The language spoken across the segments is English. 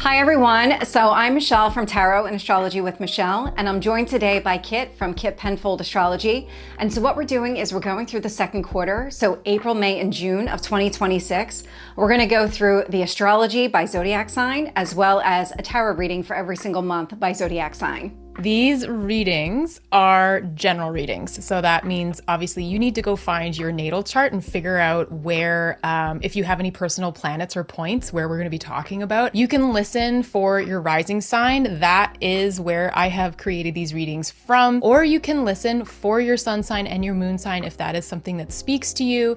Hi everyone, so I'm Michelle from Tarot and Astrology with Michelle, and I'm joined today by Kitt from Kitt Penfold Astrology. And so what we're doing is we're going through the second quarter, so April, May, and June of 2026. We're gonna go through the astrology by zodiac sign, as well as a tarot reading for every single month by zodiac sign. These readings are general readings. So that means obviously you need to go find your natal chart and figure out where, if you have any personal planets or points where we're going to be talking about. You can listen for your rising sign. That is where I have created these readings from. Or you can listen for your sun sign and your moon sign if that is something that speaks to you.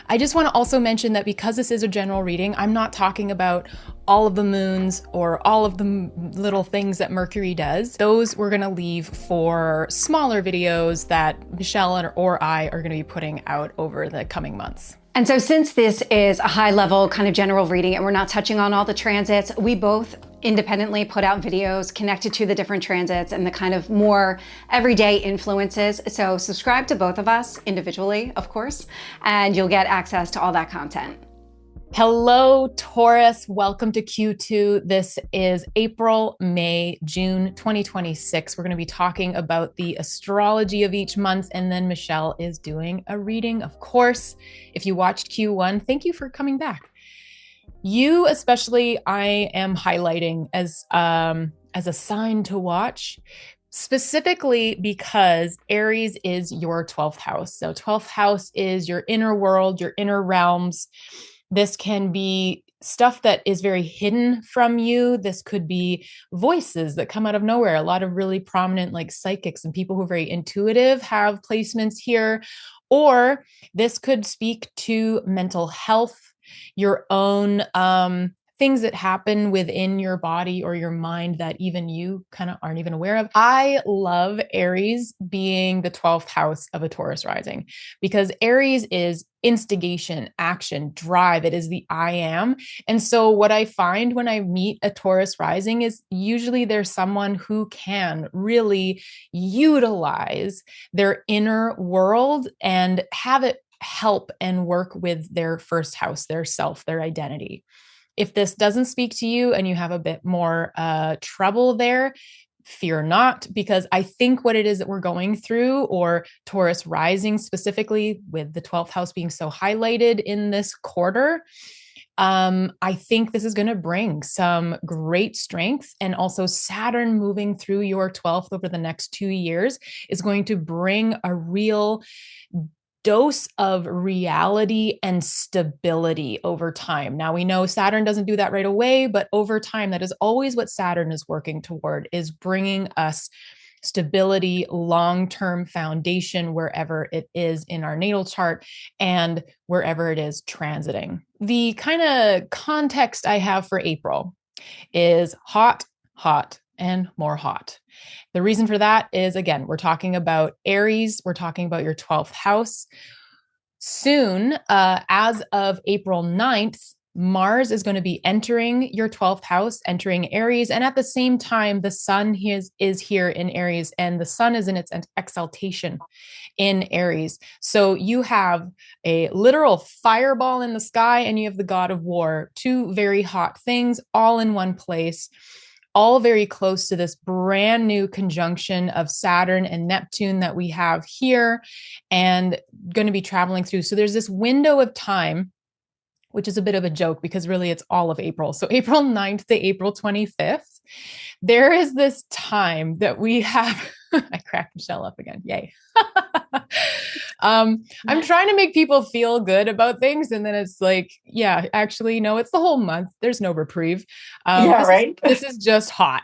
I just want to also mention that because this is a general reading, I'm not talking about all of the moons or all of the little things that Mercury does. Those we're going to leave for smaller videos that Michelle or I are going to be putting out over the coming months. And so since this is a high level kind of general reading and we're not touching on all the transits, we both independently put out videos connected to the different transits and the kind of more everyday influences. So subscribe to both of us individually, of course, and you'll get access to all that content. Hello, Taurus. Welcome to Q2. This is April, May, June 2026. We're going to be talking about the astrology of each month, and then Michelle is doing a reading, of course. If you watched Q1, thank you for coming back. You especially, I am highlighting as a sign to watch, specifically because Aries is your 12th house. So 12th house is your inner world, your inner realms. This can be stuff that is very hidden from you. This could be voices that come out of nowhere. A lot of really prominent like psychics and people who are very intuitive have placements here. Or this could speak to mental health, your own things that happen within your body or your mind that even you kind of aren't even aware of. I love Aries being the 12th house of a Taurus rising because Aries is instigation, action, drive. It is the I am. And so what I find when I meet a Taurus rising is usually there's someone who can really utilize their inner world and have it help and work with their first house, their self, their identity. If this doesn't speak to you and you have a bit more trouble there, fear not, because I think what it is that we're going through, or Taurus rising specifically with the 12th house being so highlighted in this quarter, I think this is going to bring some great strength. And also Saturn moving through your 12th over the next 2 years is going to bring a real dose of reality and stability over time. Now we know Saturn doesn't do that right away, but over time, that is always what Saturn is working toward, is bringing us stability, long-term foundation wherever it is in our natal chart and wherever it is transiting. The kind of context I have for April is hot, hot, and more hot. The reason for that is, again, we're talking about Aries. We're talking about your 12th house. Soon, as of April 9th, Mars is going to be entering your 12th house, entering Aries. And at the same time, the sun is here in Aries, and the sun is in its exaltation in Aries. So you have a literal fireball in the sky, and you have the god of war, two very hot things all in one place, all very close to this brand new conjunction of Saturn and Neptune that we have here and going to be traveling through. So there's this window of time, which is a bit of a joke because really it's all of April. So April 9th to April 25th, there is this time that we have. I cracked Michelle up again. Yay. I'm trying to make people feel good about things. And then it's like, yeah, actually, no, it's the whole month. There's no reprieve. Yeah, right. This is just hot.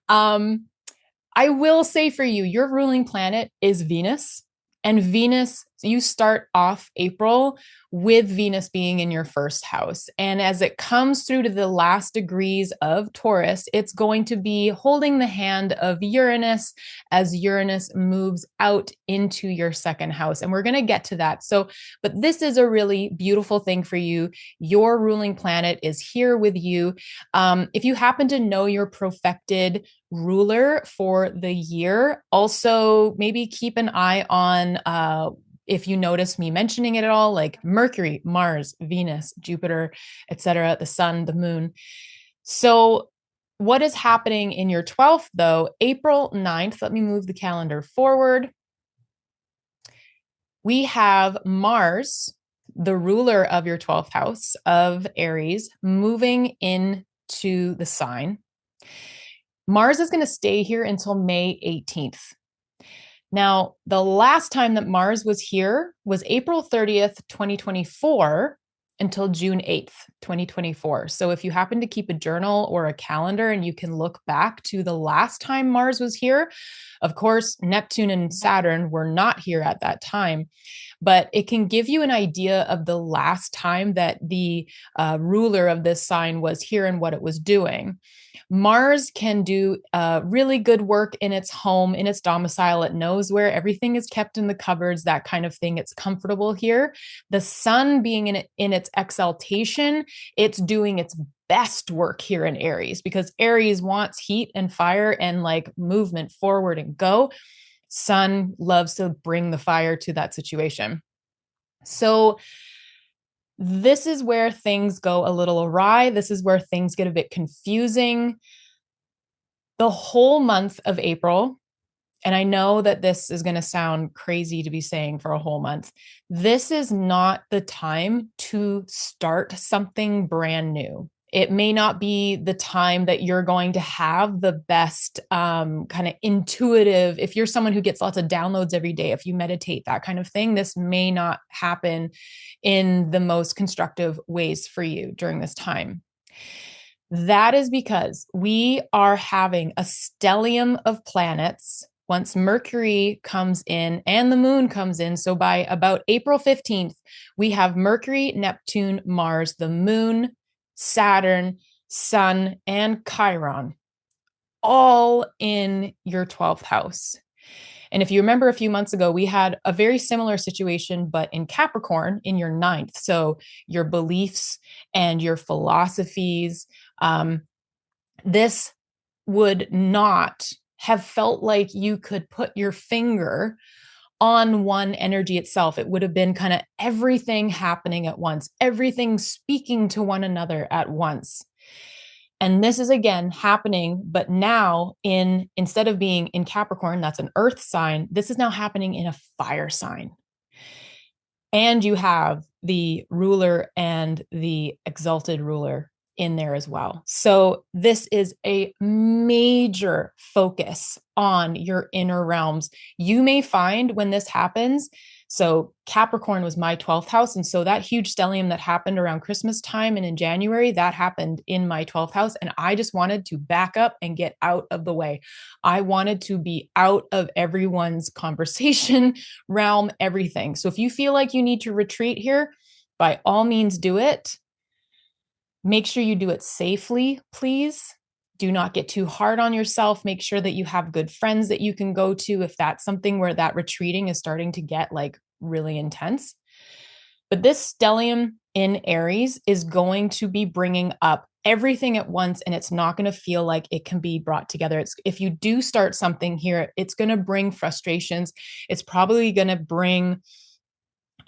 I will say for you, your ruling planet is Venus. And Venus, you start off April with Venus being in your first house. And as it comes through to the last degrees of Taurus, it's going to be holding the hand of Uranus as Uranus moves out into your second house. And we're going to get to that. So, but this is a really beautiful thing for you. Your ruling planet is here with you. If you happen to know your profected ruler for the year, also maybe keep an eye on if you notice me mentioning it at all, like Mercury, Mars, Venus, Jupiter, etc., the sun, the moon. So What is happening in your 12th, though? April 9th, let me move the calendar forward. We have Mars, the ruler of your 12th house of Aries, moving into the sign. Mars is going to stay here until May 18th. Now, the last time that Mars was here was April 30th, 2024 until June 8th, 2024. So if you happen to keep a journal or a calendar and you can look back to the last time Mars was here, of course, Neptune and Saturn were not here at that time, but it can give you an idea of the last time that the ruler of this sign was here and what it was doing. Mars can do really good work in its home, in its domicile. It knows where everything is kept in the cupboards, that kind of thing. It's comfortable here. The sun being in its exaltation, it's doing its best work here in Aries, because Aries wants heat and fire and like movement forward and go. Sun loves to bring the fire to that situation. So this is where things go a little awry. This is where things get a bit confusing. The whole month of April, and I know that this is going to sound crazy to be saying for a whole month, this is not the time to start something brand new. It may not be the time that you're going to have the best kind of intuitive, if you're someone who gets lots of downloads every day, if you meditate, that kind of thing, this may not happen in the most constructive ways for you during this time. That is because we are having a stellium of planets once Mercury comes in and the moon comes in. So by about April 15th, we have Mercury, Neptune, Mars, the moon, Saturn, Sun, and Chiron, all in your 12th house. And if you remember a few months ago, we had a very similar situation, but in Capricorn in your 9th. So your beliefs and your philosophies, this would not have felt like you could put your finger on one energy itself. It would have been kind of everything happening at once, everything speaking to one another at once. And this is again happening, but now instead of being in Capricorn, that's an earth sign, this is now happening in a fire sign. And you have the ruler and the exalted ruler in there as well. So this is a major focus on your inner realms. You may find when this happens, so Capricorn was my 12th house. And so that huge stellium that happened around Christmas time and in January, that happened in my 12th house. And I just wanted to back up and get out of the way. I wanted to be out of everyone's conversation realm, everything. So if you feel like you need to retreat here, by all means do it. Make sure you do it safely, please. Do not get too hard on yourself. Make sure that you have good friends that you can go to if that's something where that retreating is starting to get like really intense. But this stellium in Aries is going to be bringing up everything at once, and it's not going to feel like it can be brought together. If you do start something here, it's going to bring frustrations. It's probably going to bring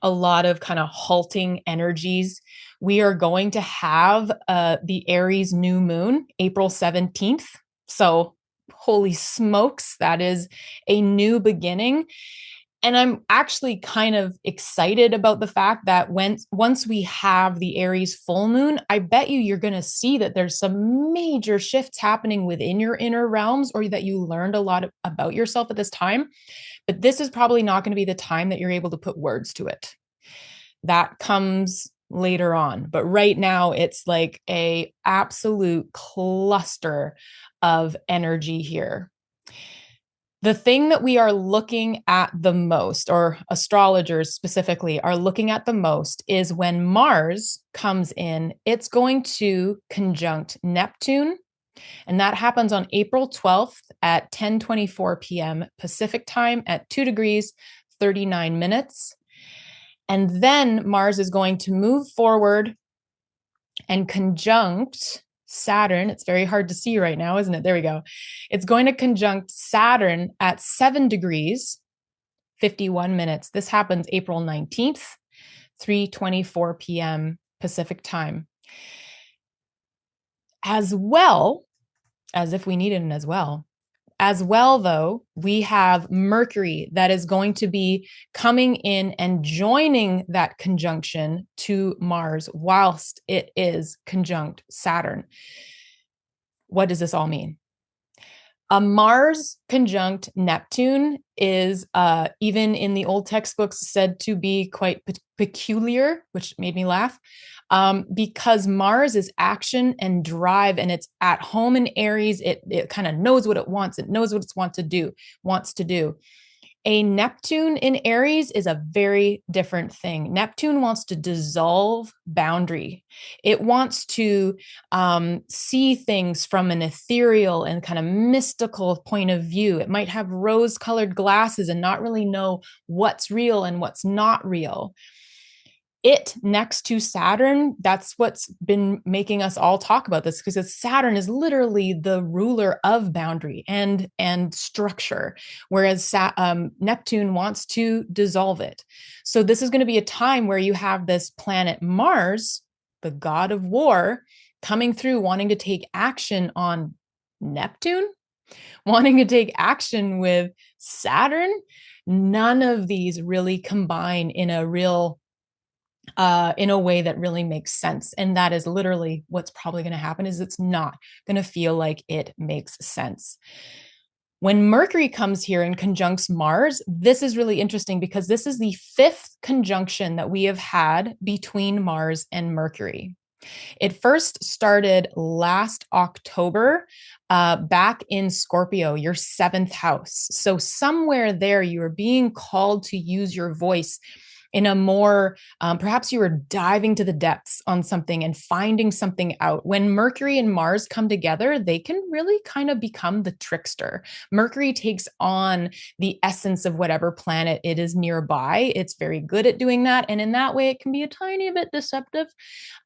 a lot of kind of halting energies. We are going to have the Aries new moon, April 17th. So holy smokes, that is a new beginning. And I'm actually kind of excited about the fact that once we have the Aries full moon, I bet you're going to see that there's some major shifts happening within your inner realms, or that you learned a lot about yourself at this time. But this is probably not going to be the time that you're able to put words to it. That comes later on. But right now it's like a absolute cluster of energy here. The thing that we are looking at the most, or astrologers specifically are looking at the most, is when Mars comes in, it's going to conjunct Neptune. And that happens on April 12th at 10:24 p.m. Pacific time at 2 degrees, 39 minutes. And then Mars is going to move forward and conjunct Saturn. It's very hard to see right now, isn't it? There we go. It's going to conjunct Saturn at 7 degrees, 51 minutes. This happens April 19th, 3:24 p.m. Pacific time. As well, as if we needed it as well. As well, though, we have Mercury that is going to be coming in and joining that conjunction to Mars whilst it is conjunct Saturn. What does this all mean? A Mars conjunct Neptune is even in the old textbooks said to be quite peculiar, which made me laugh, because Mars is action and drive, and it's at home in Aries. It kind of knows what it wants. It knows what it wants to do. A Neptune in Aries is a very different thing. Neptune wants to dissolve boundary. It wants to see things from an ethereal and kind of mystical point of view. It might have rose-colored glasses and not really know what's real and what's not real. It next to Saturn, that's what's been making us all talk about this, because Saturn is literally the ruler of boundary and structure, whereas Neptune wants to dissolve it. So this is going to be a time where you have this planet Mars, the god of war, coming through, wanting to take action on Neptune, wanting to take action with Saturn. None of these really combine in a way that really makes sense. And that is literally what's probably going to happen, is it's not going to feel like it makes sense. When Mercury comes here and conjuncts Mars, this is really interesting because this is the 5th conjunction that we have had between Mars and Mercury. It first started last October, back in Scorpio, your 7th house. So somewhere there, you are being called to use your voice in a more, perhaps you were diving to the depths on something and finding something out. When Mercury and Mars come together, they can really kind of become the trickster. Mercury takes on the essence of whatever planet it is nearby. It's very good at doing that. And in that way, it can be a tiny bit deceptive.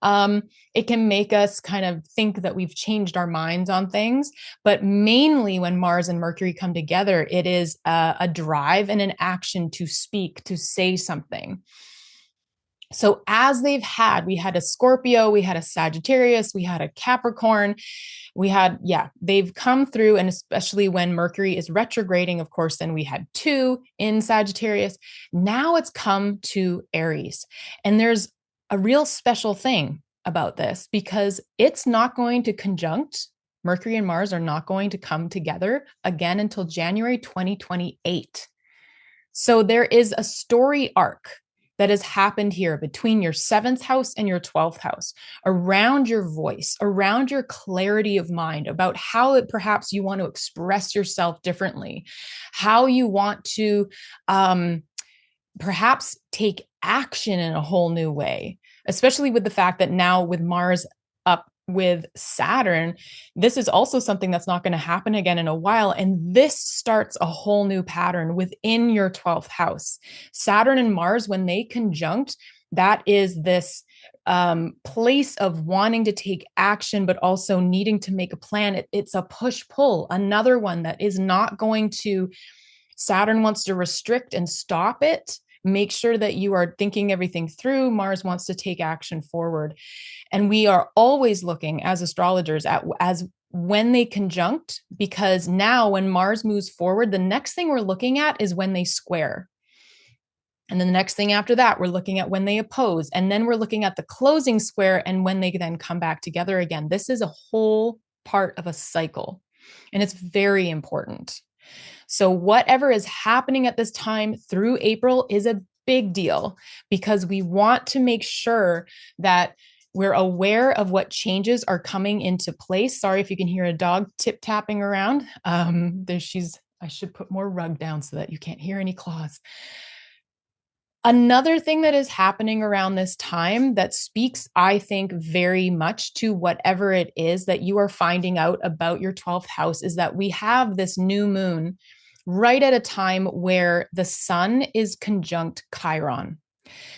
It can make us kind of think that we've changed our minds on things. But mainly when Mars and Mercury come together, it is a drive and an action to speak, to say something. So as we had a Scorpio, we had a Sagittarius, we had a Capricorn, they've come through. And especially when Mercury is retrograding, of course, then we had 2 in Sagittarius. Now it's come to Aries. And there's a real special thing about this, because it's not going to conjunct. Mercury and Mars are not going to come together again until January 2028. So there is a story arc that has happened here between your 7th house and your 12th house, around your voice, around your clarity of mind, about how perhaps you want to express yourself differently, how you want to perhaps take action in a whole new way, especially with the fact that now with Mars up with Saturn, this is also something that's not going to happen again in a while. And this starts a whole new pattern within your 12th house. Saturn and Mars, when they conjunct, that is this place of wanting to take action, but also needing to make a plan. It's a push-pull, another one that is not going to, Saturn wants to restrict and stop it. Make sure that you are thinking everything through. Mars wants to take action forward. And we are always looking as astrologers as when they conjunct, because now when Mars moves forward, the next thing we're looking at is when they square. And then the next thing after that, we're looking at when they oppose. And then we're looking at the closing square and when they then come back together again. This is a whole part of a cycle, and it's very important. So whatever is happening at this time through April is a big deal, because we want to make sure that we're aware of what changes are coming into place. Sorry if you can hear a dog tip-tapping around. I should put more rug down so that you can't hear any claws. Another thing that is happening around this time that speaks, I think, very much to whatever it is that you are finding out about your 12th house, is that we have this new moon right at a time where the sun is conjunct Chiron.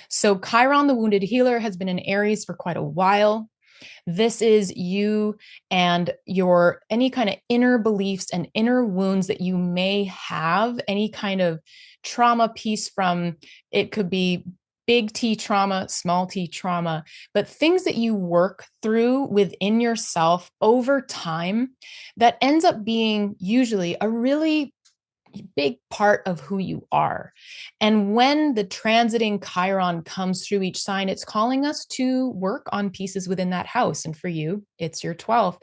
So Chiron, the wounded healer, has been in Aries for quite a while. This is you and your any kind of inner beliefs and inner wounds that you may have, any kind of trauma piece from, it could be big T trauma, small T trauma, but things that you work through within yourself over time that ends up being usually a really big part of who you are. And when the transiting Chiron comes through each sign, it's calling us to work on pieces within that house. And for you, it's your 12th.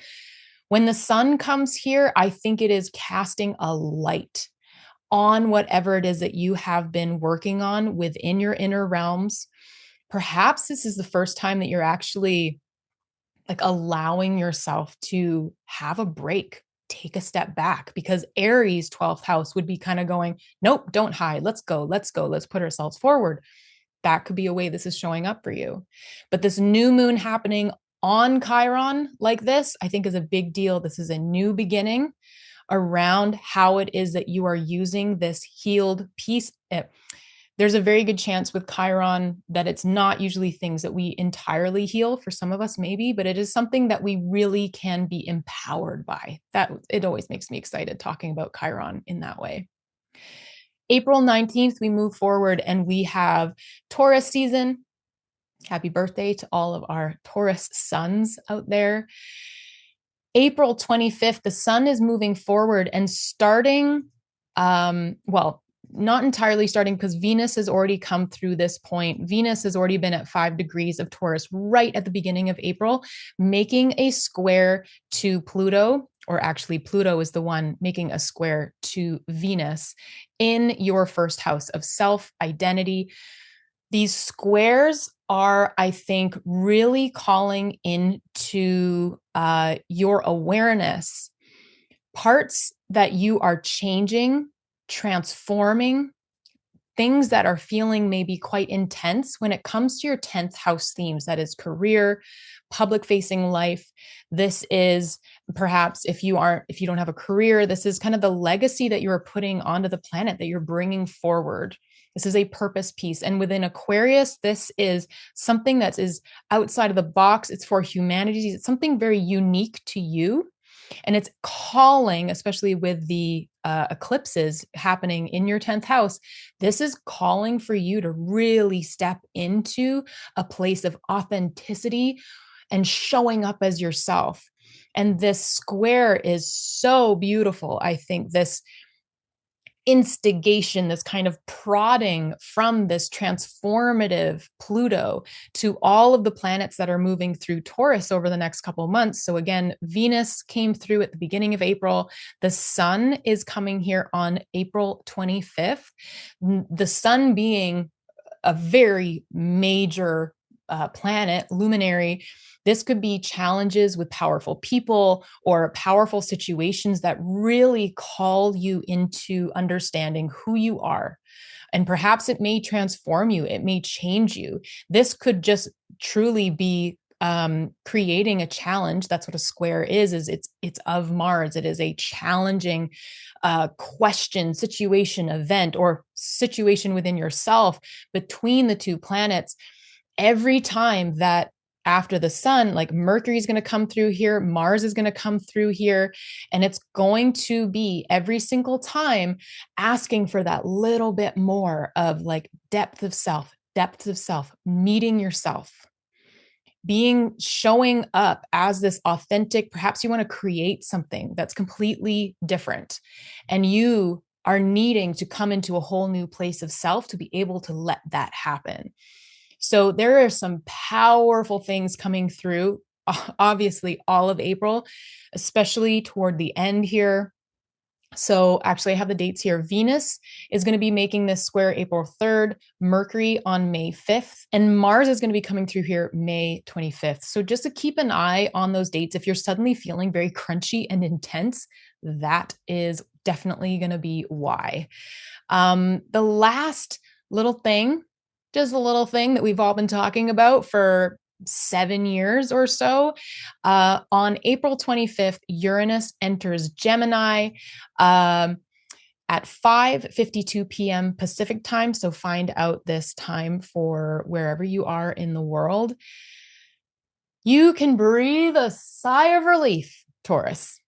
When the sun comes here, I think it is casting a light on whatever it is that you have been working on within your inner realms. Perhaps this is the first time that you're actually like allowing yourself to have a break, take a step back, because Aries 12th house would be kind of going, nope, don't hide. Let's go. Let's put ourselves forward. That could be a way this is showing up for you. But this new moon happening on Chiron like this, I think is a big deal. This is a new beginning around how it is that you are using this healed piece. There's a very good chance with Chiron that it's not usually things that we entirely heal. For some of us, maybe, but it is something that we really can be empowered by. That it always makes me excited talking about Chiron in that way. April 19th, we move forward and we have Taurus season. Happy birthday to all of our Taurus sons out there. April 25th, the sun is moving forward and starting, not entirely starting because Venus has already come through this point. Venus has already been at 5 degrees of Taurus right at the beginning of April, making a square to Pluto, or actually Pluto is the one making a square to Venus in your first house of self, identity. These squares are, I think, really calling into your awareness, parts that you are changing, transforming, things that are feeling maybe quite intense when it comes to your 10th house themes. That is career, public facing life. This is perhaps if you don't have a career, this is kind of the legacy that you are putting onto the planet that you're bringing forward. This is a purpose piece. And within Aquarius, this is something that is outside of the box. It's for humanity. It's something very unique to you. And it's calling, especially with the eclipses happening in your 10th house, this is calling for you to really step into a place of authenticity and showing up as yourself. And this square is so beautiful. I think this instigation, this kind of prodding from this transformative Pluto to all of the planets that are moving through Taurus over the next couple of months. So again, Venus came through at the beginning of April. The sun is coming here on April 25th. The sun being a very major planet, luminary. This could be challenges with powerful people or powerful situations that really call you into understanding who you are. And perhaps it may transform you. It may change you. This could just truly be creating a challenge. That's what a square is it's of Mars. It is a challenging question, situation, event, or situation within yourself between the two planets. Every time that after the sun, like Mercury is going to come through here, Mars is going to come through here, and it's going to be every single time asking for that little bit more of like depth of self, meeting yourself, showing up as this authentic. Perhaps you want to create something that's completely different, and you are needing to come into a whole new place of self to be able to let that happen. So there are some powerful things coming through, obviously all of April, especially toward the end here. So actually I have the dates here. Venus is going to be making this square April 3rd, Mercury on May 5th, and Mars is going to be coming through here May 25th. So just to keep an eye on those dates, if you're suddenly feeling very crunchy and intense, that is definitely going to be why. The last little thing, just a little thing that we've all been talking about for 7 years or so. On April 25th, Uranus enters Gemini at 5:52 p.m. Pacific time. So find out this time for wherever you are in the world. You can breathe a sigh of relief, Taurus,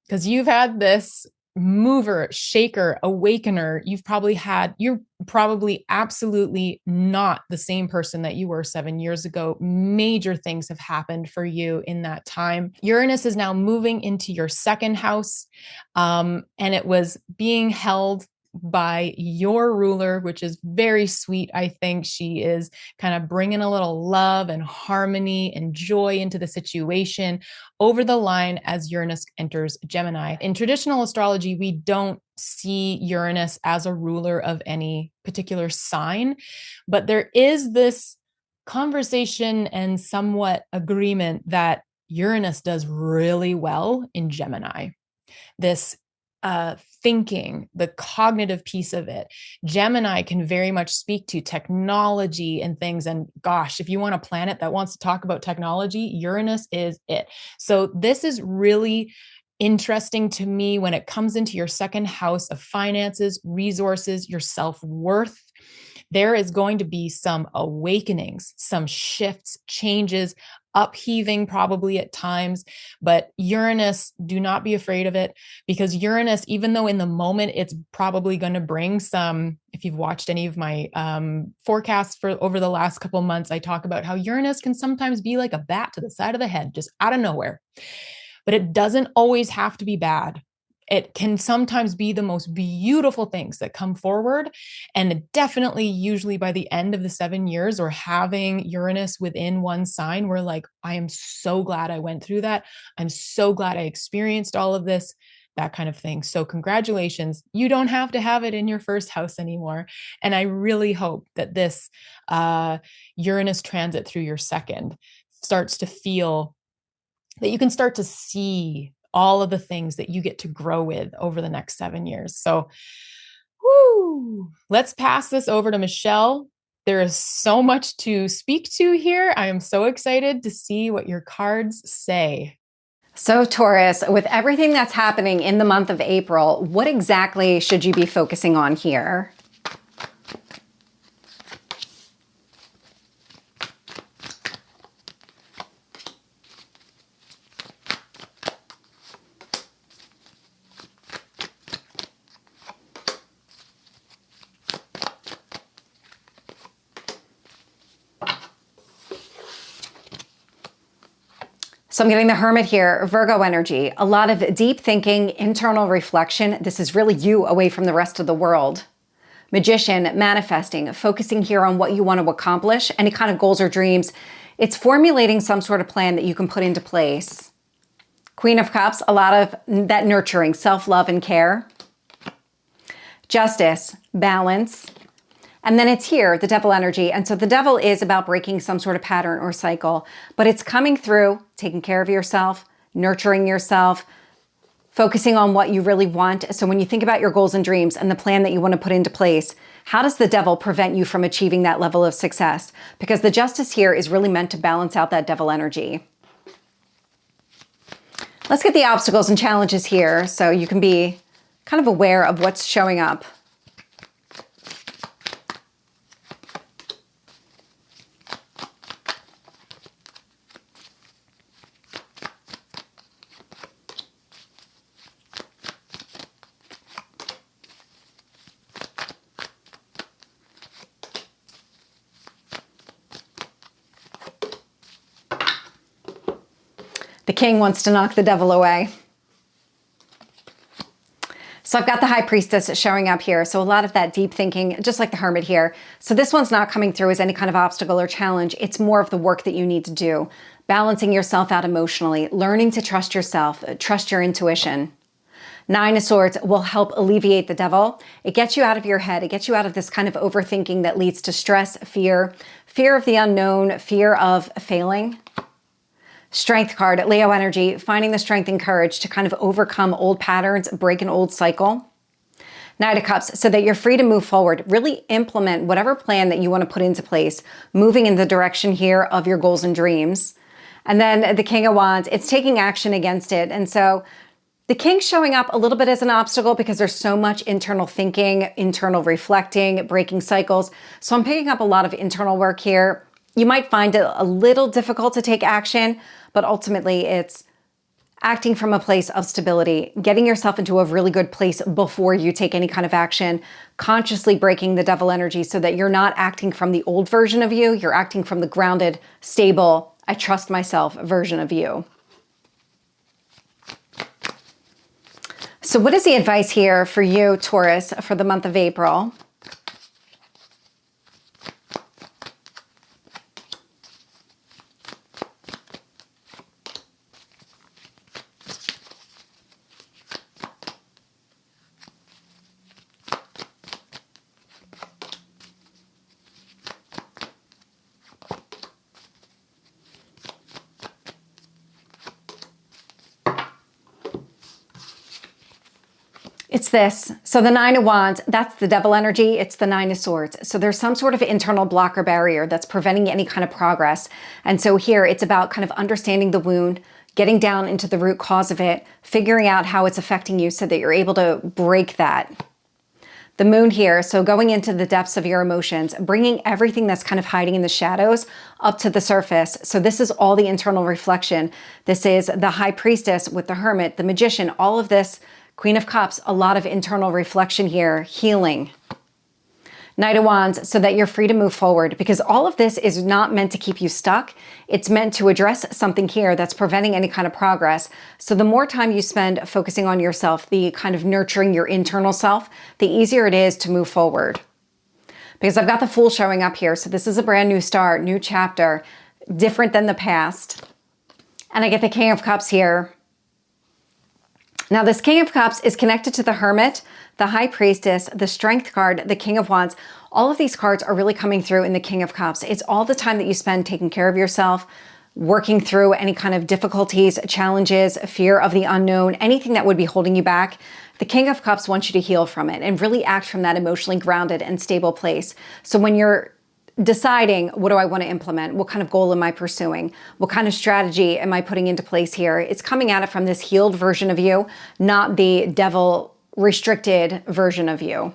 because you've had this mover, shaker, awakener. You're probably absolutely not the same person that you were 7 years ago. Major things have happened for you in that time. Uranus is now moving into your second house, and it was being held by your ruler, which is very sweet. I think she is kind of bringing a little love and harmony and joy into the situation over the line as Uranus enters Gemini. In traditional astrology, we don't see Uranus as a ruler of any particular sign, but there is this conversation and somewhat agreement that Uranus does really well in Gemini. This thinking, the cognitive piece of it. Gemini can very much speak to technology and things. And gosh, if you want a planet that wants to talk about technology, Uranus is it. So this is really interesting to me when it comes into your second house of finances, resources, your self-worth. There is going to be some awakenings, some shifts, changes, upheaving probably at times, but Uranus, do not be afraid of it, because Uranus, even though in the moment it's probably going to bring some, if you've watched any of my forecasts for over the last couple of months, I talk about how Uranus can sometimes be like a bat to the side of the head, just out of nowhere, but it doesn't always have to be bad. It can sometimes be the most beautiful things that come forward. And definitely, usually by the end of the 7 years or having Uranus within one sign, we're like, I am so glad I went through that. I'm so glad I experienced all of this, that kind of thing. So congratulations. You don't have to have it in your first house anymore. And I really hope that this Uranus transit through your second starts to feel that you can start to see all of the things that you get to grow with over the next 7 years. So, let's pass this over to Michelle. There is so much to speak to here. I am so excited to see what your cards say. So Taurus, with everything that's happening in the month of April, what exactly should you be focusing on here? So I'm getting the Hermit here, Virgo energy, a lot of deep thinking, internal reflection. This is really you away from the rest of the world. Magician, manifesting, focusing here on what you want to accomplish, any kind of goals or dreams. It's formulating some sort of plan that you can put into place. Queen of Cups, a lot of that nurturing, self-love and care. Justice, balance. And then it's here, the Devil energy. And so the Devil is about breaking some sort of pattern or cycle, but it's coming through, taking care of yourself, nurturing yourself, focusing on what you really want. So when you think about your goals and dreams and the plan that you want to put into place, how does the Devil prevent you from achieving that level of success? Because the Justice here is really meant to balance out that Devil energy. Let's get the obstacles and challenges here so you can be kind of aware of what's showing up. The King wants to knock the Devil away. So I've got the High Priestess showing up here. So a lot of that deep thinking, just like the Hermit here. So this one's not coming through as any kind of obstacle or challenge. It's more of the work that you need to do. Balancing yourself out emotionally, learning to trust yourself, trust your intuition. Nine of Swords will help alleviate the Devil. It gets you out of your head. It gets you out of this kind of overthinking that leads to stress, fear of the unknown, fear of failing. Strength card, Leo energy, finding the strength and courage to kind of overcome old patterns, break an old cycle. Knight of Cups, so that you're free to move forward. Really implement whatever plan that you want to put into place, moving in the direction here of your goals and dreams. And then the King of Wands, it's taking action against it. And so the King's showing up a little bit as an obstacle because there's so much internal thinking, internal reflecting, breaking cycles. So I'm picking up a lot of internal work here. You might find it a little difficult to take action, but ultimately it's acting from a place of stability, getting yourself into a really good place before you take any kind of action, consciously breaking the devil energy so that you're not acting from the old version of you, you're acting from the grounded, stable, I trust myself version of you. So what is the advice here for you, Taurus, for the month of April? It's this. So the Nine of Wands, that's the devil energy. It's the Nine of Swords. So there's some sort of internal blocker barrier that's preventing any kind of progress. And so here it's about kind of understanding the wound, getting down into the root cause of it, figuring out how it's affecting you so that you're able to break that. The moon here, so going into the depths of your emotions, bringing everything that's kind of hiding in the shadows up to the surface. So this is all the internal reflection. This is the High Priestess with the Hermit, the Magician, all of this. Queen of Cups, a lot of internal reflection here, healing. Knight of Wands, so that you're free to move forward, because all of this is not meant to keep you stuck. It's meant to address something here that's preventing any kind of progress. So the more time you spend focusing on yourself, the kind of nurturing your internal self, the easier it is to move forward. Because I've got the Fool showing up here. So this is a brand new start, new chapter, different than the past. And I get the King of Cups here. Now, this King of Cups is connected to the Hermit, the High Priestess, the Strength card, the King of Wands. All of these cards are really coming through in the King of Cups. It's all the time that you spend taking care of yourself, working through any kind of difficulties, challenges, fear of the unknown, anything that would be holding you back. The King of Cups wants you to heal from it and really act from that emotionally grounded and stable place. So when you're deciding, what do I want to implement? What kind of goal am I pursuing? What kind of strategy am I putting into place here? It's coming at it from this healed version of you, not the devil restricted version of you.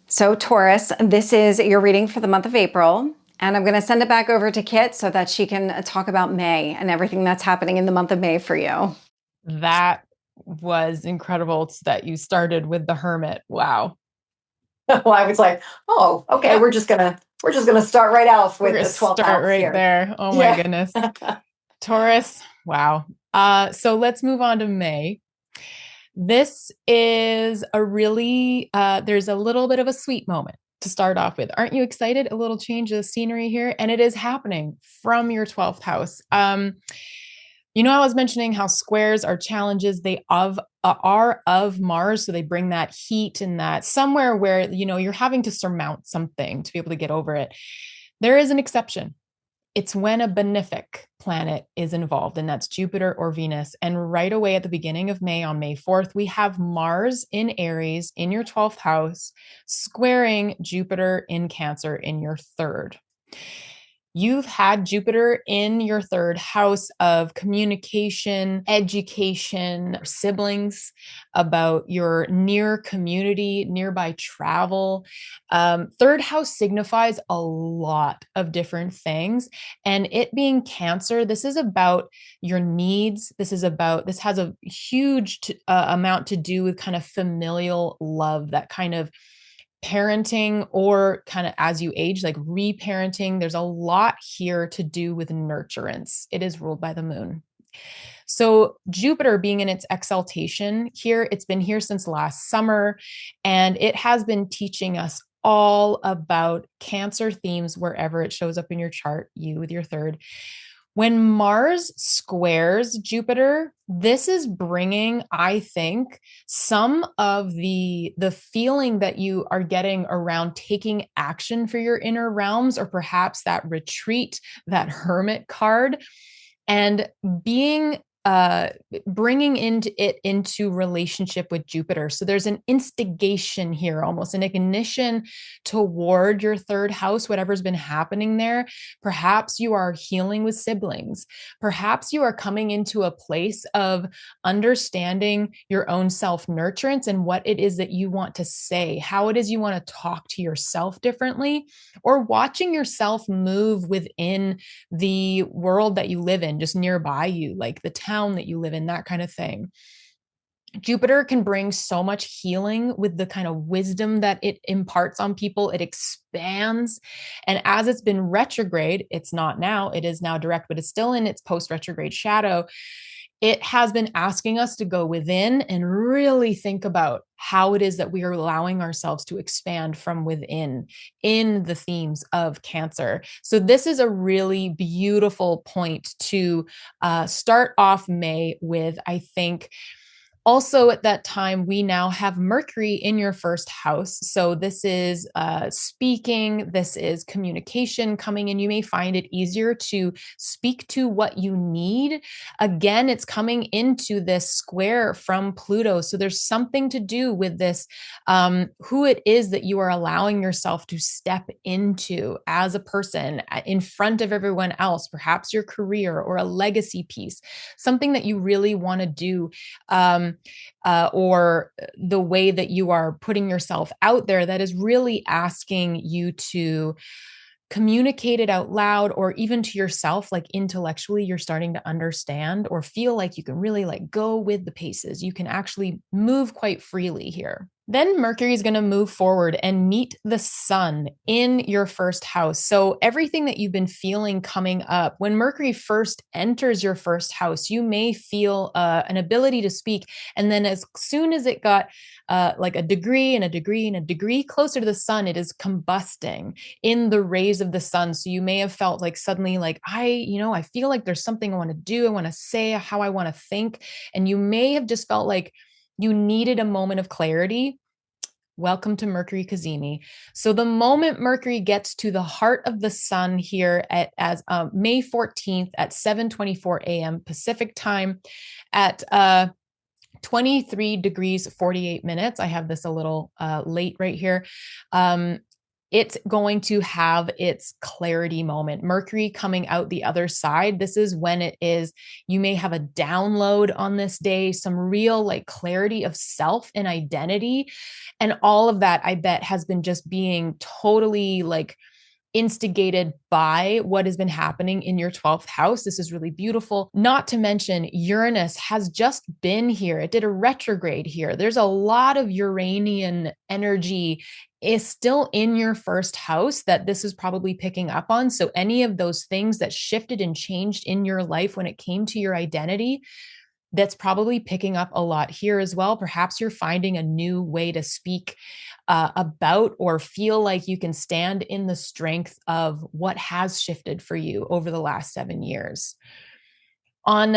So Taurus, this is your reading for the month of April. And I'm going to send it back over to Kitt so that she can talk about May and everything that's happening in the month of May for you. That was incredible that you started with the Hermit. Wow. Well, I was like, oh, okay, Yeah. we're just gonna start right off with the 12th start house right here. there. Oh my goodness. Taurus. Wow. So let's move on to May. This is a really, there's a little bit of a sweet moment to start off with. Aren't you excited? A little change of scenery here, and it is happening from your 12th house. You know, I was mentioning how squares are challenges. They are of Mars. So they bring that heat and that somewhere where, you know, you're having to surmount something to be able to get over it. There is an exception. It's when a benefic planet is involved, and that's Jupiter or Venus. And right away at the beginning of May, on May 4th, we have Mars in Aries in your 12th house, squaring Jupiter in Cancer in your 3rd. You've had Jupiter in your 3rd house of communication, education, siblings, about your near community, nearby travel. 3rd house signifies a lot of different things. And it being Cancer, this is about your needs. This has a huge amount to do with kind of familial love, that kind of parenting, or kind of as you age, like reparenting. There's a lot here to do with nurturance. It is ruled by the moon. So Jupiter being in its exaltation here, it's been here since last summer, and it has been teaching us all about Cancer themes wherever it shows up in your chart, you with your 3rd. When Mars squares Jupiter, this is bringing, I think, some of the feeling that you are getting around taking action for your inner realms, or perhaps that retreat, that Hermit card, and being bringing into relationship with Jupiter. So there's an instigation here, almost an ignition toward your third house, whatever's been happening there. Perhaps you are healing with siblings. Perhaps you are coming into a place of understanding your own self-nurturance and what it is that you want to say, how it is you want to talk to yourself differently, or watching yourself move within the world that you live in, just nearby you, like the town that you live in, that kind of thing. Jupiter can bring so much healing with the kind of wisdom that it imparts on people. It expands. And as it's been retrograde, it's not now, it is now direct, but it's still in its post-retrograde shadow. It has been asking us to go within and really think about how it is that we are allowing ourselves to expand from within in the themes of Cancer. So this is a really beautiful point to start off May with, I think. Also, at that time, we now have Mercury in your first house. So this is speaking, this is communication coming in. You may find it easier to speak to what you need. Again, it's coming into this square from Pluto. So there's something to do with this, who it is that you are allowing yourself to step into as a person in front of everyone else, perhaps your career or a legacy piece, something that you really want to do. Or the way that you are putting yourself out there that is really asking you to communicate it out loud, or even to yourself, like intellectually, you're starting to understand or feel like you can really like go with the paces. You can actually move quite freely here. Then Mercury is going to move forward and meet the sun in your first house. So everything that you've been feeling coming up, when Mercury first enters your first house, you may feel an ability to speak. And then as soon as it got like a degree and a degree and a degree closer to the sun, it is combusting in the rays of the sun. So you may have felt like suddenly like, I feel like there's something I want to do. I want to say how I want to think. And you may have just felt like you needed a moment of clarity. Welcome to Mercury Cazimi. So the moment Mercury gets to the heart of the sun here as May 14th at 7:24 a.m. Pacific time at 23 degrees 48 minutes. I have this a little late right here. It's going to have its clarity moment. Mercury coming out the other side. This is when it is, you may have a download on this day, some real like clarity of self and identity. And all of that, I bet, has been just being totally like instigated by what has been happening in your 12th house. This is really beautiful. Not to mention Uranus has just been here. It did a retrograde here. There's a lot of Uranian energy is still in your first house that this is probably picking up on. So any of those things that shifted and changed in your life when it came to your identity, that's probably picking up a lot here as well. Perhaps you're finding a new way to speak about or feel like you can stand in the strength of what has shifted for you over the last 7 years. On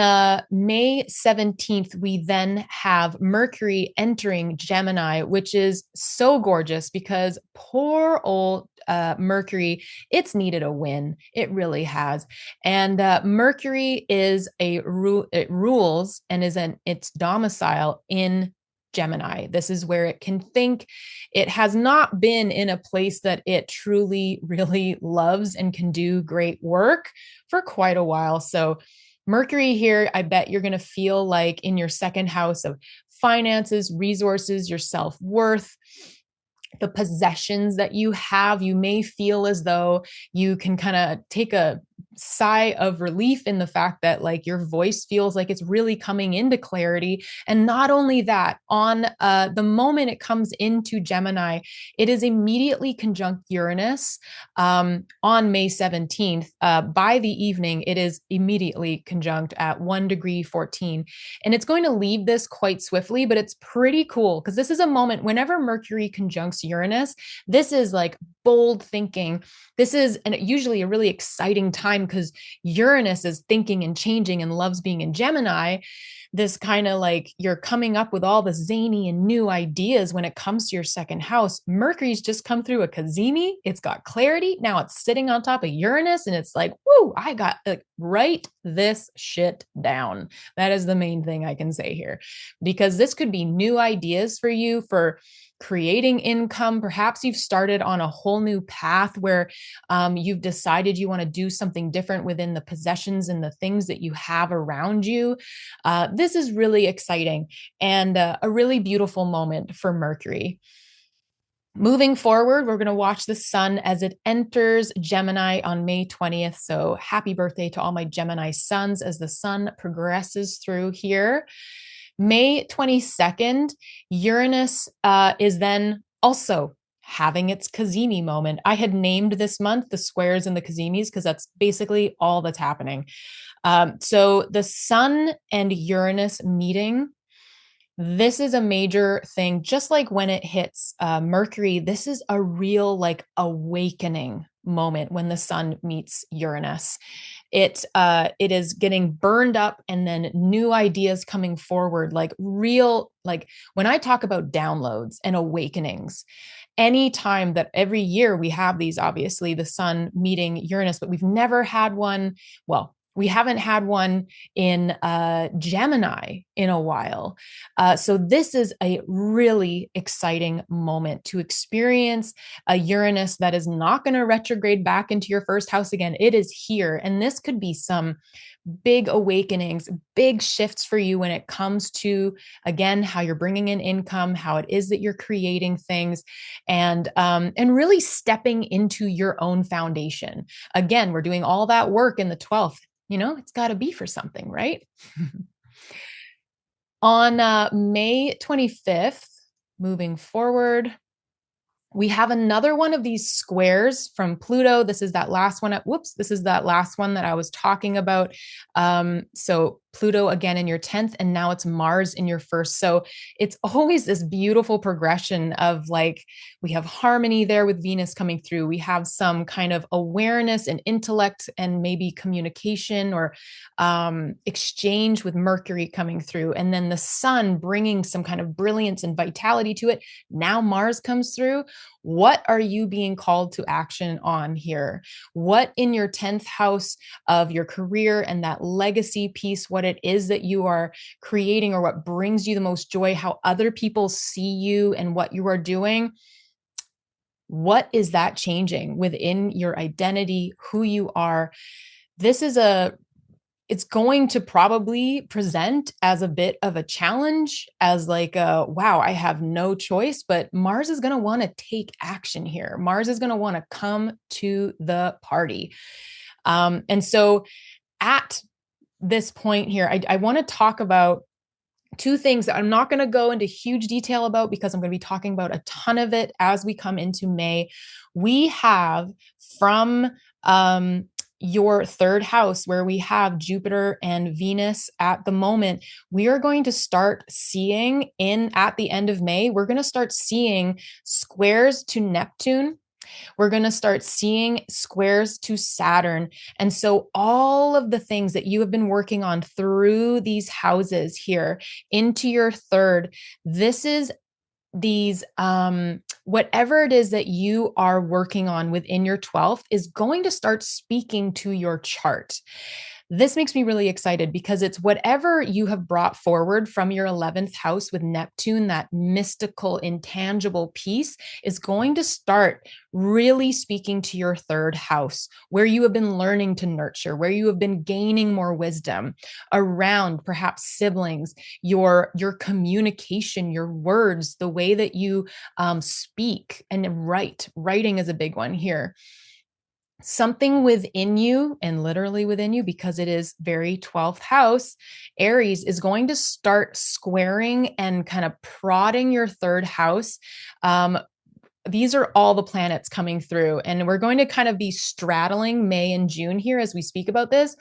May 17th, we then have Mercury entering Gemini, which is so gorgeous because poor old Mercury, it's needed a win. It really has. And Mercury is it rules and is its domicile in Gemini. This is where it can think. It has not been in a place that it truly, really loves and can do great work for quite a while. So Mercury here, I bet you're going to feel like in your second house of finances, resources, your self-worth, the possessions that you have, you may feel as though you can kind of take a sigh of relief in the fact that like your voice feels like it's really coming into clarity. And not only that, on the moment it comes into Gemini, it is immediately conjunct Uranus on May 17th. By the evening, it is immediately conjunct at 1 degree 14. And it's going to leave this quite swiftly, but it's pretty cool because this is a moment whenever Mercury conjuncts Uranus, this is like bold thinking. This is usually a really exciting time because Uranus is thinking and changing and loves being in Gemini. this kind of like you're coming up with all the zany and new ideas when it comes to your second house. Mercury's just come through a cazimi. It's got clarity. Now it's sitting on top of Uranus and it's like, whoo, I got like, write this shit down. That is the main thing I can say here, because this could be new ideas for you for creating income. Perhaps you've started on a whole new path where you've decided you want to do something different within the possessions and the things that you have around you. This is really exciting and a really beautiful moment for Mercury. Moving forward, we're going to watch the sun as it enters Gemini on May 20th. So happy birthday to all my Gemini suns as the sun progresses through here. May 22nd, Uranus is then also having its cazimi moment. I had named this month the squares and the cazimis because that's basically all that's happening. So the sun and Uranus meeting, this is a major thing. Just like when it hits Mercury, this is a real like awakening moment when the sun meets Uranus. It is getting burned up and then new ideas coming forward, like real, like when I talk about downloads and awakenings, anytime that every year we have these, obviously the sun meeting Uranus, but we've never had one. Well, we haven't had one in Gemini in a while. So this is a really exciting moment to experience a Uranus that is not going to retrograde back into your first house again. It is here. And this could be some big awakenings, big shifts for you when it comes to, again, how you're bringing in income, how it is that you're creating things, and really stepping into your own foundation. Again, we're doing all that work in the 12th. You know, it's got to be for something, right? On May 25th, moving forward, we have another one of these squares from Pluto. This is that last one. This is that last one that I was talking about. So Pluto again in your 10th, and now it's Mars in your first. So it's always this beautiful progression of like, we have harmony there with Venus coming through. We have some kind of awareness and intellect and maybe communication or exchange with Mercury coming through. And then the sun bringing some kind of brilliance and vitality to it. Now Mars comes through. What are you being called to action on here? What in your 10th house of your career and that legacy piece, what it is that you are creating or what brings you the most joy, how other people see you and what you are doing? What is that changing within your identity, who you are? This is it's going to probably present as a bit of a challenge, as like, wow, I have no choice, but Mars is going to want to take action here. Mars is going to want to come to the party. And so at this point here, I want to talk about two things that I'm not going to go into huge detail about because I'm going to be talking about a ton of it as we come into May. We have from your third house, where we have Jupiter and Venus at the moment, we are going to start seeing at the end of May, we're going to start seeing squares to Neptune. We're going to start seeing squares to Saturn. And so all of the things that you have been working on through these houses here into your third, this is these whatever it is that you are working on within your 12th is going to start speaking to your chart. This makes me really excited because it's whatever you have brought forward from your 11th house with Neptune, that mystical, intangible piece is going to start really speaking to your third house, where you have been learning to nurture, where you have been gaining more wisdom around perhaps siblings, your communication, your words, the way that you speak and write. Writing is a big one here. Something within you, and literally within you, because it is very 12th house, Aries is going to start squaring and kind of prodding your third house. These are all the planets coming through, and we're going to kind of be straddling May and June here as we speak about this.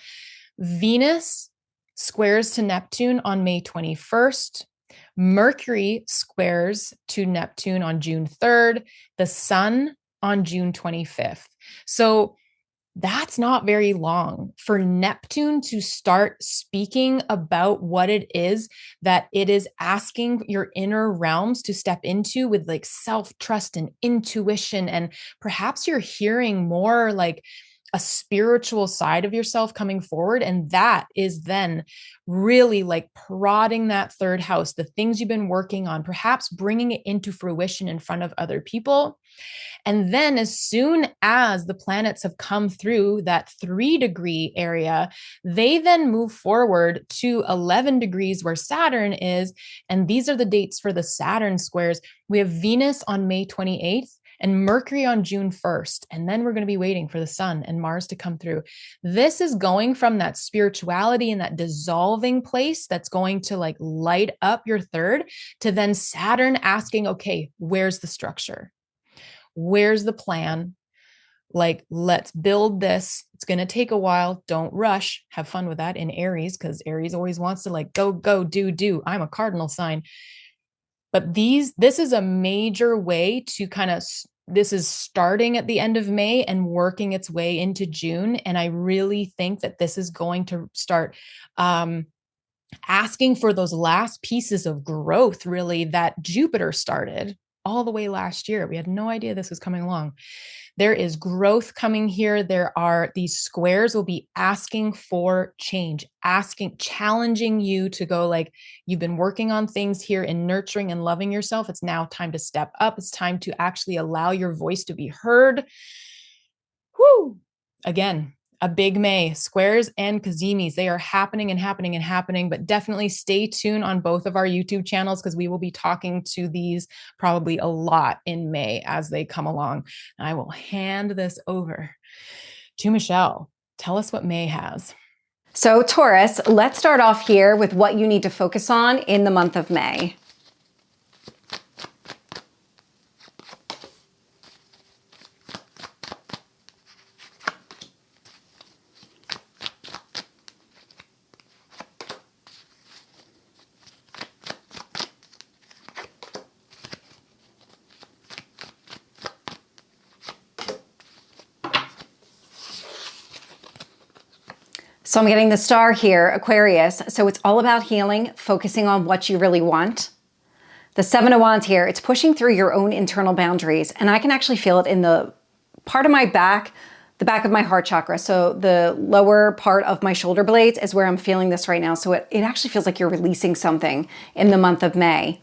Venus squares to Neptune on May 21st. Mercury squares to Neptune on June 3rd. The sun on June 25th. So that's not very long for Neptune to start speaking about what it is that it is asking your inner realms to step into with like self-trust and intuition. And perhaps you're hearing more like a spiritual side of yourself coming forward. And that is then really like prodding that third house, the things you've been working on, perhaps bringing it into fruition in front of other people. And then as soon as the planets have come through that 3-degree area, they then move forward to 11 degrees where Saturn is. And these are the dates for the Saturn squares. We have Venus on May 28th. And Mercury on June 1st. And then we're going to be waiting for the Sun and Mars to come through. This is going from that spirituality and that dissolving place that's going to like light up your third to then Saturn asking, okay, where's the structure? Where's the plan? Like, let's build this. It's going to take a while. Don't rush. Have fun with that in Aries, because Aries always wants to like, go, do. I'm a cardinal sign. But this is a major way to kind of, this is starting at the end of May and working its way into June. And I really think that this is going to start asking for those last pieces of growth, really, that Jupiter started all the way last year. We had no idea this was coming along. There is growth coming here. These squares will be asking for change, challenging you to go like, you've been working on things here and nurturing and loving yourself. It's now time to step up. It's time to actually allow your voice to be heard. Whoo! Again, a big May, squares and Kazimis. They are happening and happening and happening, but definitely stay tuned on both of our YouTube channels because we will be talking to these probably a lot in May as they come along. And I will hand this over to Michelle. Tell us what May has. So Taurus, let's start off here with what you need to focus on in the month of May. So I'm getting the star here, Aquarius. So it's all about healing, focusing on what you really want. The 7 of Wands here, it's pushing through your own internal boundaries. And I can actually feel it in the part of my back, the back of my heart chakra. So the lower part of my shoulder blades is where I'm feeling this right now. So it actually feels like you're releasing something in the month of May.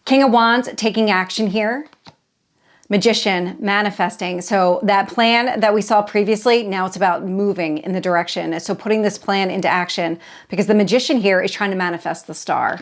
King of Wands taking action here. Magician, manifesting. So that plan that we saw previously, now it's about moving in the direction. So putting this plan into action because the Magician here is trying to manifest the star.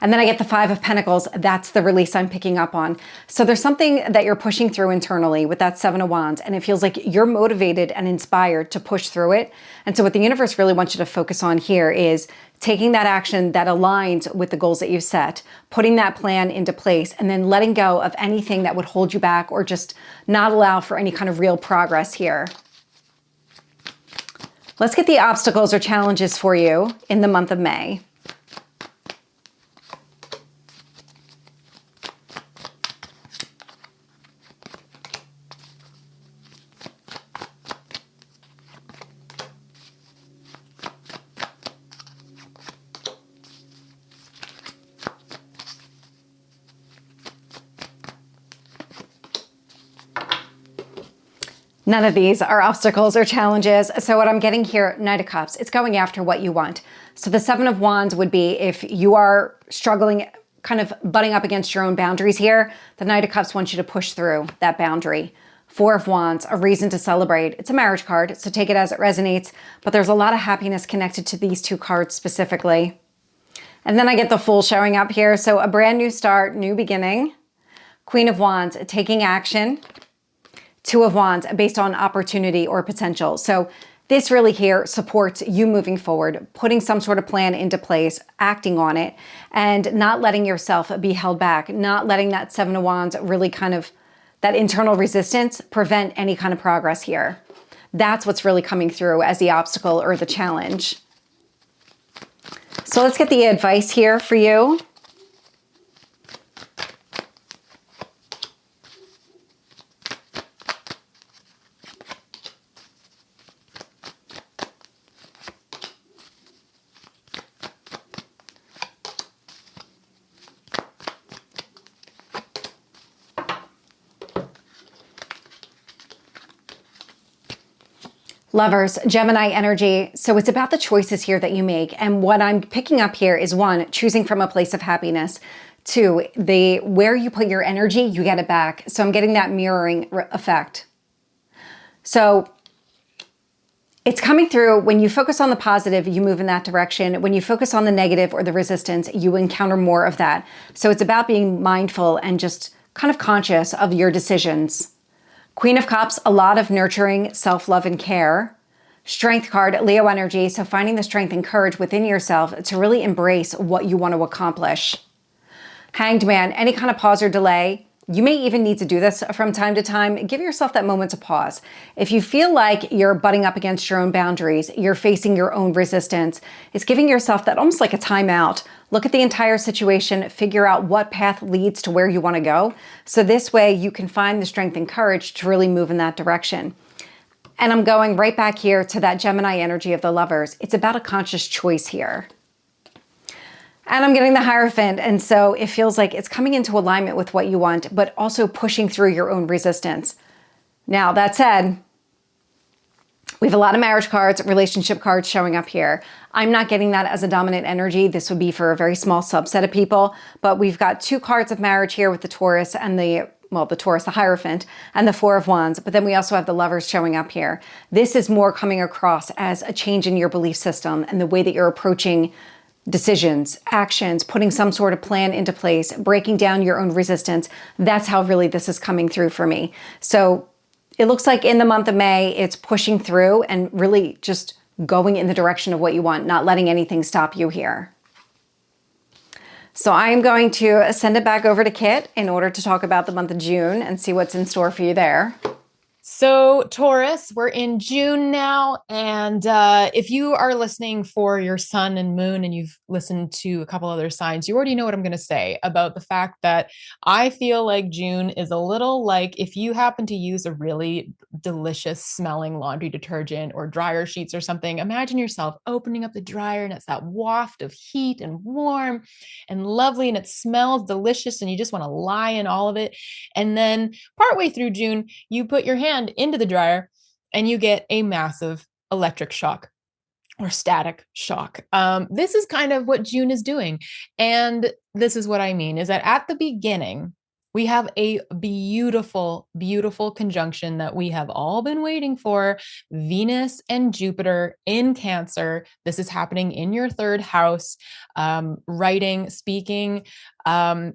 And then I get the 5 of Pentacles. That's the release I'm picking up on. So there's something that you're pushing through internally with that 7 of Wands. And it feels like you're motivated and inspired to push through it. And so what the universe really wants you to focus on here is taking that action that aligns with the goals that you set, putting that plan into place, and then letting go of anything that would hold you back or just not allow for any kind of real progress here. Let's get the obstacles or challenges for you in the month of May. None of these are obstacles or challenges. So what I'm getting here, Knight of Cups, it's going after what you want. So the 7 of Wands would be if you are struggling, kind of butting up against your own boundaries here, the Knight of Cups wants you to push through that boundary. 4 of Wands, a reason to celebrate. It's a marriage card, so take it as it resonates, but there's a lot of happiness connected to these 2 cards specifically. And then I get the Fool showing up here. So a brand new start, new beginning. Queen of Wands, taking action. 2 of Wands, based on opportunity or potential. So this really here supports you moving forward, putting some sort of plan into place, acting on it, and not letting yourself be held back, not letting that 7 of Wands really kind of, that internal resistance prevent any kind of progress here. That's what's really coming through as the obstacle or the challenge. So let's get the advice here for you. Lovers, Gemini energy. So it's about the choices here that you make. And what I'm picking up here is one, choosing from a place of happiness. Two, where you put your energy, you get it back. So I'm getting that mirroring effect. So it's coming through. When you focus on the positive, you move in that direction. When you focus on the negative or the resistance, you encounter more of that. So it's about being mindful and just kind of conscious of your decisions. Queen of Cups, a lot of nurturing, self-love and care. Strength card, Leo energy. So finding the strength and courage within yourself to really embrace what you want to accomplish. Hanged Man, any kind of pause or delay. You may even need to do this from time to time. Give yourself that moment to pause. If you feel like you're butting up against your own boundaries, you're facing your own resistance, it's giving yourself that almost like a timeout. Look at the entire situation, figure out what path leads to where you want to go. So this way you can find the strength and courage to really move in that direction. And I'm going right back here to that Gemini energy of the Lovers. It's about a conscious choice here. And I'm getting the Hierophant. And so it feels like it's coming into alignment with what you want, but also pushing through your own resistance. Now, that said, we have a lot of marriage cards, relationship cards showing up here. I'm not getting that as a dominant energy. This would be for a very small subset of people, but we've got 2 cards of marriage here with the Taurus and the Taurus, the Hierophant, and the 4 of Wands. But then we also have the Lovers showing up here. This is more coming across as a change in your belief system and the way that you're approaching decisions, actions, putting some sort of plan into place, breaking down your own resistance. That's how really this is coming through for me. So it looks like in the month of May, it's pushing through and really just going in the direction of what you want, not letting anything stop you here. So I am going to send it back over to Kitt in order to talk about the month of June and see what's in store for you there. So Taurus, we're in June now. And if you are listening for your sun and moon and you've listened to a couple other signs, you already know what I'm going to say about the fact that I feel like June is a little like if you happen to use a really delicious smelling laundry detergent or dryer sheets or something, imagine yourself opening up the dryer and it's that waft of heat and warm and lovely and it smells delicious and you just want to lie in all of it. And then partway through June, you put your hand into the dryer and you get a massive electric shock or static shock. This is kind of what June is doing. And this is what I mean is that at the beginning, we have a beautiful, beautiful conjunction that we have all been waiting for. Venus and Jupiter in Cancer. This is happening in your 3rd house, writing, speaking,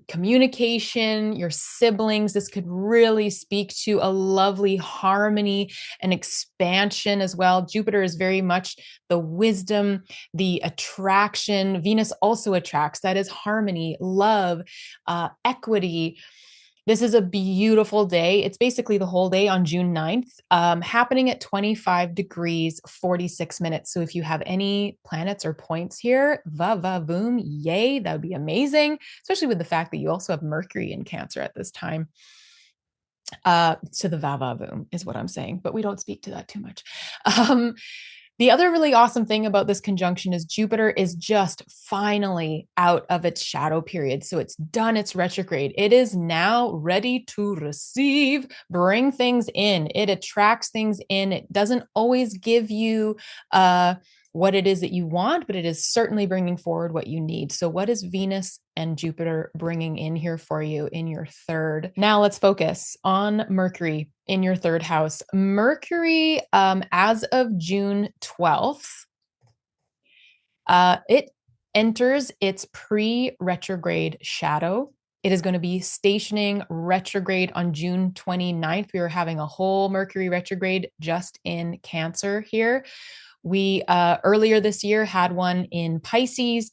communication, your siblings. This could really speak to a lovely harmony and expansion as well. Jupiter is very much the wisdom, the attraction. Venus also attracts. That is harmony, love, equity. This is a beautiful day. It's basically the whole day on June 9th, happening at 25 degrees, 46 minutes. So if you have any planets or points here, va-va-voom, yay, that would be amazing, especially with the fact that you also have Mercury in Cancer at this time. So the va-va-voom is what I'm saying, but we don't speak to that too much. The other really awesome thing about this conjunction is Jupiter is just finally out of its shadow period. So it's done its retrograde. It is now ready to receive, bring things in. It attracts things in. It doesn't always give you what it is that you want, but it is certainly bringing forward what you need. So what is Venus and Jupiter bringing in here for you in your 3rd? Now let's focus on Mercury in your 3rd house. Mercury, as of June 12th, it enters its pre-retrograde shadow. It is going to be stationing retrograde on June 29th. We are having a whole Mercury retrograde just in Cancer here. We earlier this year had one in Pisces.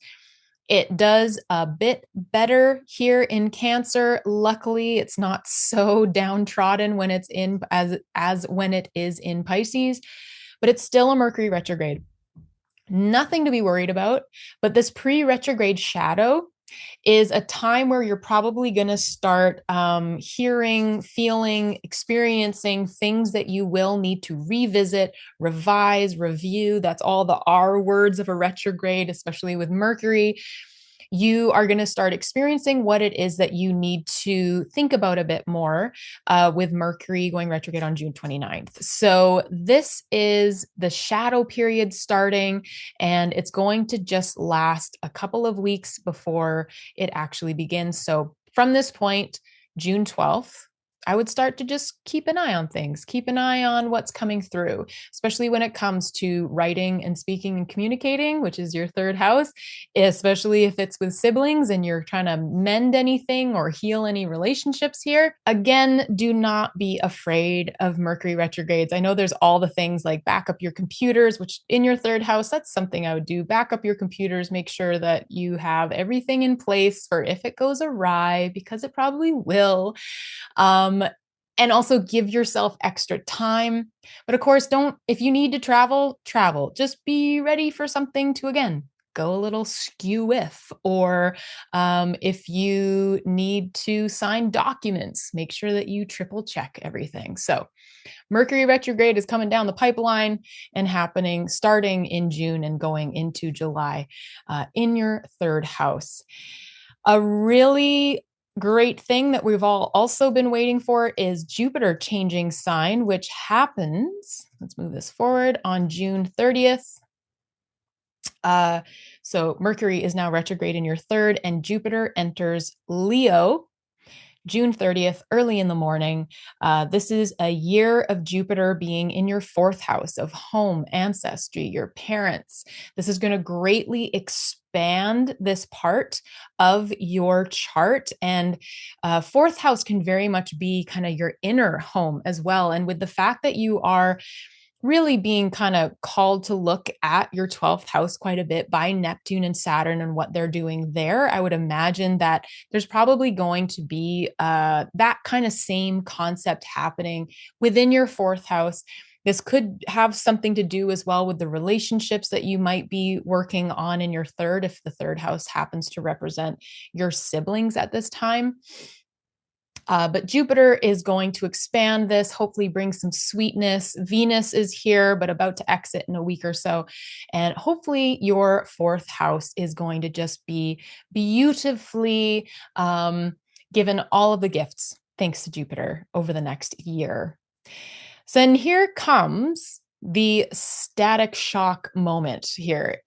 It does a bit better here in Cancer. Luckily, it's not so downtrodden when it's in as when it is in Pisces, but it's still a Mercury retrograde. Nothing to be worried about, but this pre-retrograde shadow is a time where you're probably going to start hearing, feeling, experiencing things that you will need to revisit, revise, review. That's all the R words of a retrograde, especially with Mercury. you are going to start experiencing what it is that you need to think about a bit more with Mercury going retrograde on June 29th. So this is the shadow period starting, and it's going to just last a couple of weeks before it actually begins. So from this point, June 12th, I would start to just keep an eye on things, keep an eye on what's coming through, especially when it comes to writing and speaking and communicating, which is your third house, especially if it's with siblings and you're trying to mend anything or heal any relationships here. Again, do not be afraid of Mercury retrogrades. I know there's all the things like back up your computers, which in your third house, that's something I would do. Back up your computers, make sure that you have everything in place for if it goes awry, because it probably will. And also give yourself extra time. But of course, if you need to travel, travel. Just be ready for something to, again, go a little skew with, or if you need to sign documents, make sure that you triple check everything. So Mercury retrograde is coming down the pipeline and happening starting in June and going into July in your third house. A really great thing that we've all also been waiting for is Jupiter changing sign, which happens, let's move this forward, on June 30th. So Mercury is now retrograde in your third, and Jupiter enters Leo June 30th, early in the morning. This is a year of Jupiter being in your fourth house of home, ancestry, your parents. This is going to greatly expand this part of your chart. And fourth house can very much be kind of your inner home as well. And with the fact that you are really being kind of called to look at your 12th house quite a bit by Neptune and Saturn and what they're doing there, I would imagine that there's probably going to be that kind of same concept happening within your fourth house. This could have something to do as well with the relationships that you might be working on in your third, if the third house happens to represent your siblings at this time. But Jupiter is going to expand this, hopefully bring some sweetness. Venus is here, but about to exit in a week or so. And hopefully your fourth house is going to just be beautifully given all of the gifts, thanks to Jupiter, over the next year. So then here comes the static shock moment here.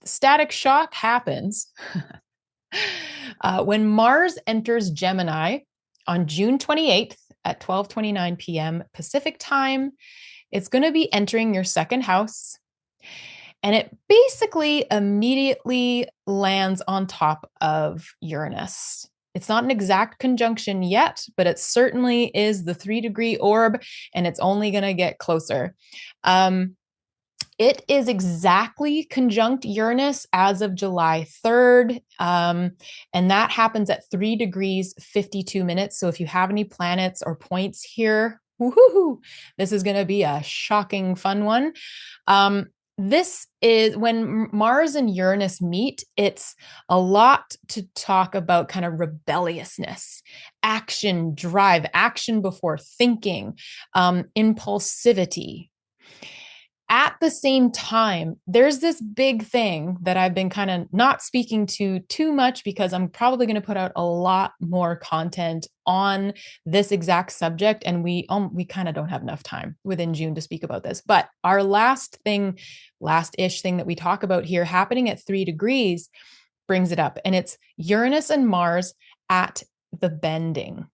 Static shock happens when Mars enters Gemini on June 28th at 12:29 p.m. Pacific time. It's going to be entering your second house, and it basically immediately lands on top of Uranus. It's not an exact conjunction yet, but it certainly is the 3-degree orb, and it's only going to get closer. It is exactly conjunct Uranus as of July 3rd, and that happens at 3 degrees 52 minutes. So if you have any planets or points here, woohoo, this is going to be a shocking, fun one. This is when Mars and Uranus meet. It's a lot to talk about kind of rebelliousness, action, drive, action before thinking, impulsivity. At the same time, there's this big thing that I've been kind of not speaking to too much because I'm probably going to put out a lot more content on this exact subject. And we kind of don't have enough time within June to speak about this. But our last-ish thing that we talk about here happening at 3 degrees brings it up. And it's Uranus and Mars at the bending.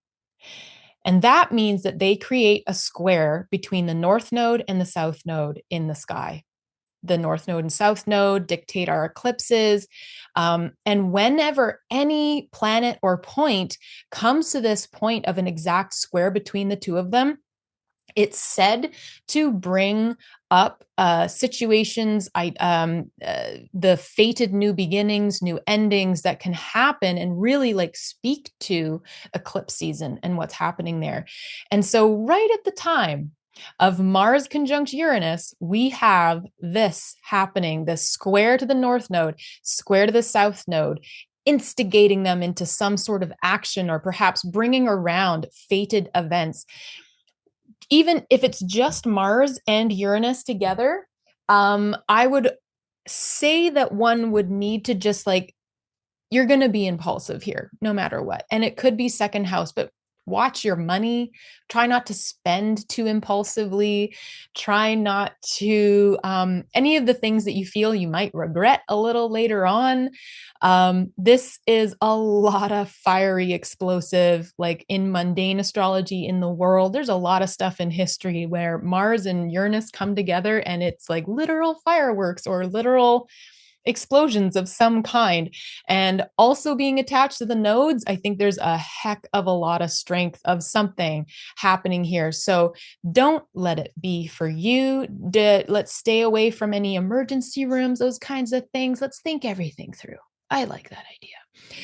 And that means that they create a square between the north node and the south node in the sky. The north node and south node dictate our eclipses. And whenever any planet or point comes to this point of an exact square between the two of them, it's said to bring up situations, the fated new beginnings, new endings that can happen and really like speak to eclipse season and what's happening there. And so right at the time of Mars conjunct Uranus, we have this happening, this square to the north node, square to the south node, instigating them into some sort of action or perhaps bringing around fated events. Even if it's just Mars and Uranus together, I would say that one would need to just like you're going to be impulsive here no matter what. And it could be second house, but watch your money. Try not to spend too impulsively. Try not to, any of the things that you feel you might regret a little later on. This is a lot of fiery, explosive, like in mundane astrology in the world. There's a lot of stuff in history where Mars and Uranus come together and it's like literal fireworks or literal explosions of some kind. And also being attached to the nodes, I think there's a heck of a lot of strength of something happening here. So don't let it be for you. Let's stay away from any emergency rooms, those kinds of things. Let's think everything through. I like that idea.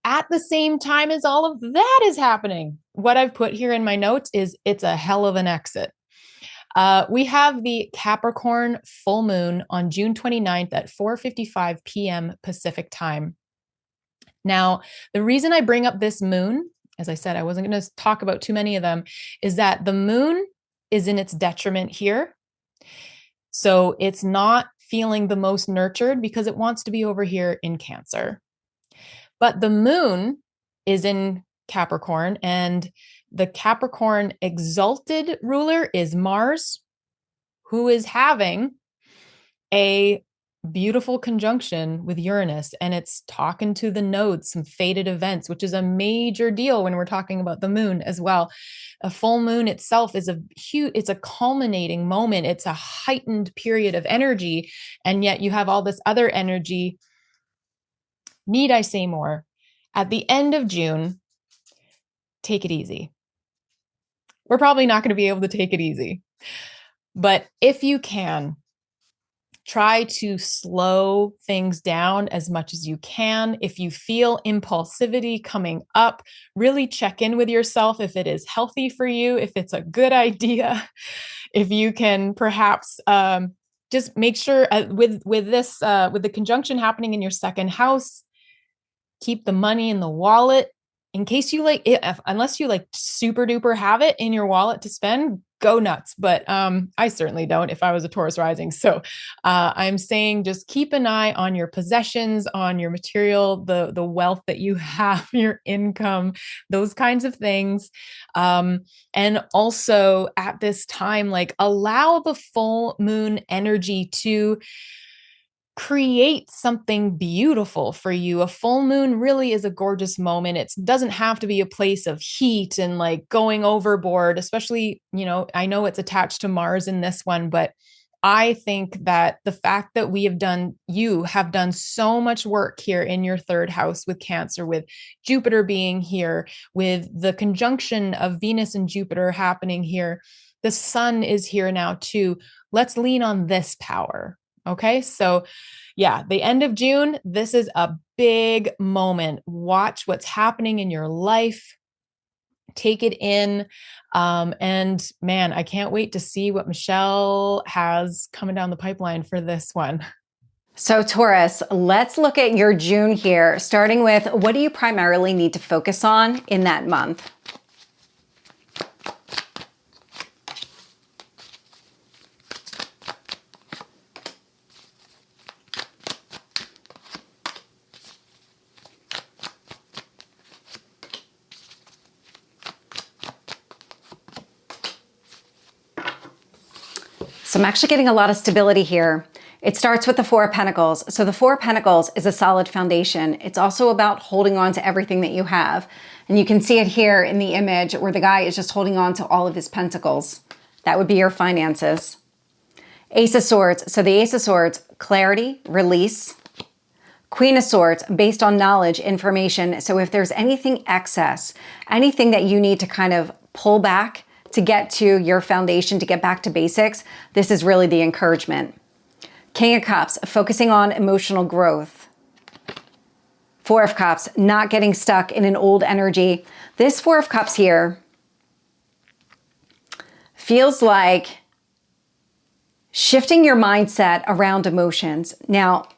At the same time as all of that is happening, what I've put here in my notes is it's a hell of an exit. We have the Capricorn full moon on June 29th at 4:55 p.m. Pacific time. Now, the reason I bring up this moon, as I said, I wasn't going to talk about too many of them, is that the moon is in its detriment here. So it's not feeling the most nurtured because it wants to be over here in Cancer. But the moon is in Capricorn, and the Capricorn exalted ruler is Mars, who is having a beautiful conjunction with Uranus, and it's talking to the nodes, some fated events, which is a major deal when we're talking about the moon as well. A full moon itself is it's a culminating moment. It's a heightened period of energy, and yet you have all this other energy. Need I say more? At the end of June, take it easy. We're probably not going to be able to take it easy. But if you can, try to slow things down as much as you can. If you feel impulsivity coming up, really check in with yourself if it is healthy for you, if it's a good idea, if you can perhaps just make sure with the conjunction happening in your second house, keep the money in the wallet. In case you like it, unless you like super duper have it in your wallet to spend, go nuts. But I certainly don't if I was a Taurus rising. So I'm saying just keep an eye on your possessions, on your material, the wealth that you have, your income, those kinds of things. And also at this time, like allow the full moon energy to create something beautiful for you. A full moon really is a gorgeous moment. It doesn't have to be a place of heat and like going overboard, especially, I know it's attached to Mars in this one, but I think that the fact that you have done so much work here in your third house with Cancer, with Jupiter being here, with the conjunction of Venus and Jupiter happening here, the sun is here now too. Let's lean on this power. Okay. So yeah, the end of June, this is a big moment. Watch what's happening in your life. Take it in. And man, I can't wait to see what Michelle has coming down the pipeline for this one. So Taurus, let's look at your June here, starting with what do you primarily need to focus on in that month? So I'm actually getting a lot of stability here. It starts with the Four of Pentacles. So the Four of Pentacles is a solid foundation. It's also about holding on to everything that you have. And you can see it here in the image where the guy is just holding on to all of his pentacles. That would be your finances. Ace of Swords. So the Ace of Swords, clarity, release. Queen of Swords, based on knowledge, information. So if there's anything excess, anything that you need to kind of pull back to get to your foundation, to get back to basics, this is really the encouragement. King of Cups, focusing on emotional growth. Four of Cups, not getting stuck in an old energy. This Four of Cups here feels like shifting your mindset around emotions. Now,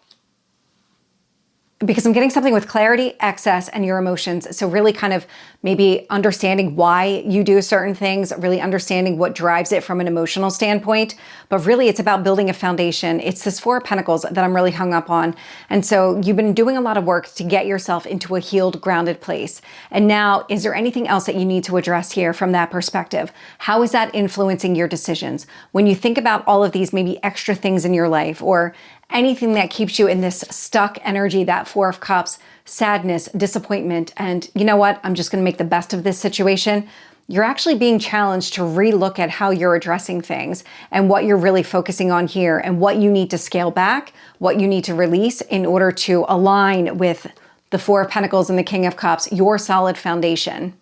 because I'm getting something with clarity, excess, and your emotions. So really kind of maybe understanding why you do certain things, really understanding what drives it from an emotional standpoint. But really it's about building a foundation. It's this Four of Pentacles that I'm really hung up on. And so you've been doing a lot of work to get yourself into a healed, grounded place. And now, is there anything else that you need to address here from that perspective? How is that influencing your decisions? When you think about all of these maybe extra things in your life, or anything that keeps you in this stuck energy, that Four of Cups, sadness, disappointment, and you know what, I'm just going to make the best of this situation. You're actually being challenged to relook at how you're addressing things and what you're really focusing on here and what you need to scale back, what you need to release in order to align with the Four of Pentacles and the King of Cups, your solid foundation.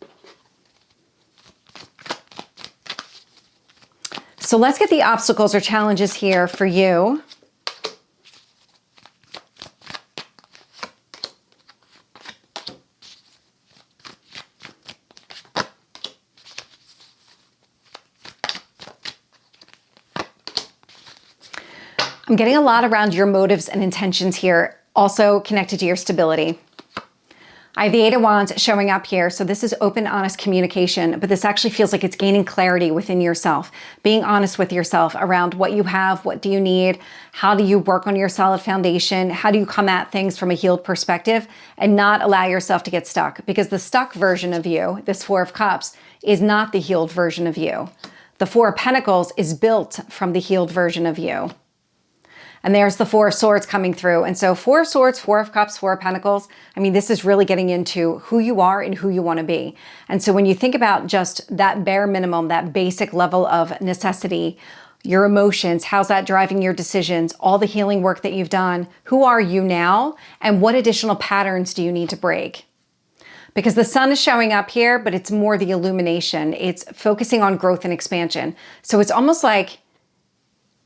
So let's get the obstacles or challenges here for you. I'm getting a lot around your motives and intentions here, also connected to your stability. I have the Eight of Wands showing up here. So this is open, honest communication, but this actually feels like it's gaining clarity within yourself, being honest with yourself around what you have, what do you need, how do you work on your solid foundation, how do you come at things from a healed perspective and not allow yourself to get stuck, because the stuck version of you, this Four of Cups, is not the healed version of you. The Four of Pentacles is built from the healed version of you. And there's the Four of Swords coming through. And so Four of Swords, Four of Cups, Four of Pentacles, I mean, this is really getting into who you are and who you want to be. And so when you think about just that bare minimum, that basic level of necessity, your emotions, how's that driving your decisions, all the healing work that you've done, who are you now, and what additional patterns do you need to break? Because the sun is showing up here, but it's more the illumination. It's focusing on growth and expansion. So it's almost like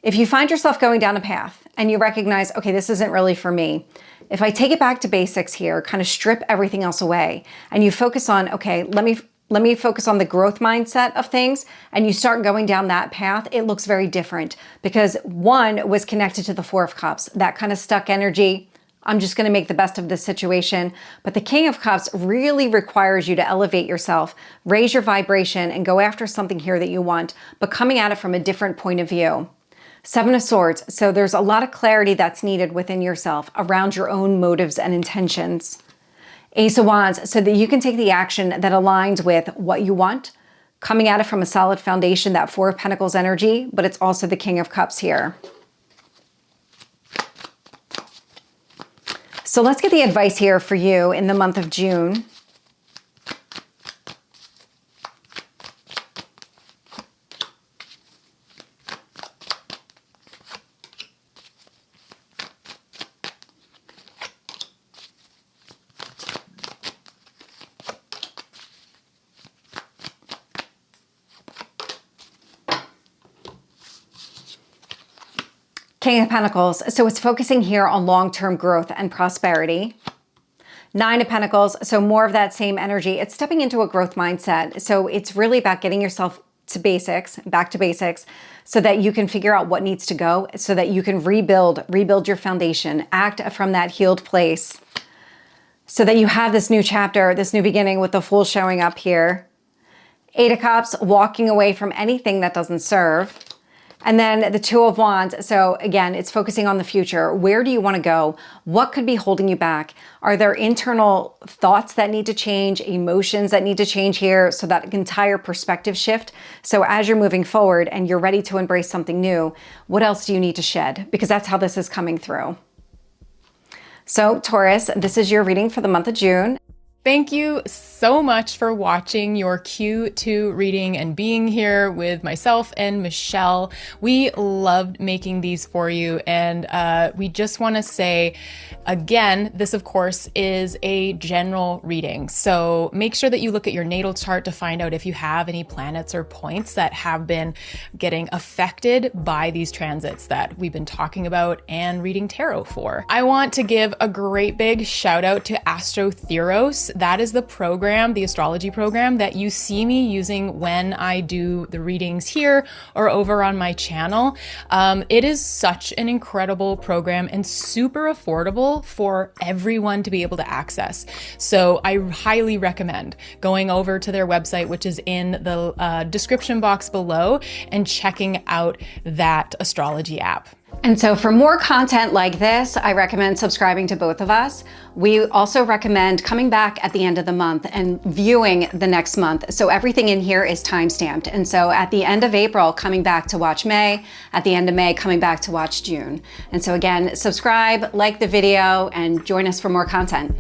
if you find yourself going down a path and you recognize, okay, this isn't really for me. If I take it back to basics here, kind of strip everything else away and you focus on, okay, let me focus on the growth mindset of things, and you start going down that path, it looks very different because one was connected to the Four of Cups, that kind of stuck energy. I'm just going to make the best of this situation. But the King of Cups really requires you to elevate yourself, raise your vibration, and go after something here that you want, but coming at it from a different point of view. Seven of Swords. So there's a lot of clarity that's needed within yourself around your own motives and intentions. Ace of Wands, so that you can take the action that aligns with what you want, coming at it from a solid foundation, that Four of Pentacles energy, but it's also the King of Cups here. So let's get the advice here for you in the month of June. King of Pentacles, so it's focusing here on long-term growth and prosperity. Nine of Pentacles, so more of that same energy. It's stepping into a growth mindset. So it's really about getting yourself to basics, back to basics, so that you can figure out what needs to go, so that you can rebuild your foundation, act from that healed place, so that you have this new chapter, this new beginning with the Fool showing up here. Eight of Cups, walking away from anything that doesn't serve. And then the Two of Wands. So again, it's focusing on the future. Where do you want to go? What could be holding you back? Are there internal thoughts that need to change, emotions that need to change here? So that entire perspective shift. So as you're moving forward and you're ready to embrace something new, what else do you need to shed? Because that's how this is coming through. So Taurus, this is your reading for the month of June. Thank you so much for watching your Q2 reading and being here with myself and Michelle. We loved making these for you, and we just want to say, again, this of course is a general reading. So make sure that you look at your natal chart to find out if you have any planets or points that have been getting affected by these transits that we've been talking about and reading tarot for. I want to give a great big shout out to Astro Theros. that is the program, the astrology program that you see me using when I do the readings here or over on my channel. It is such an incredible program and super affordable for everyone to be able to access. So I highly recommend going over to their website, which is in the description box below, and checking out that astrology app. And so for more content like this, I recommend subscribing to both of us. We also recommend coming back at the end of the month and viewing the next month. So everything in here is time-stamped. And so at the end of April, coming back to watch May, at the end of May, coming back to watch June. And so again, subscribe, like the video, and join us for more content.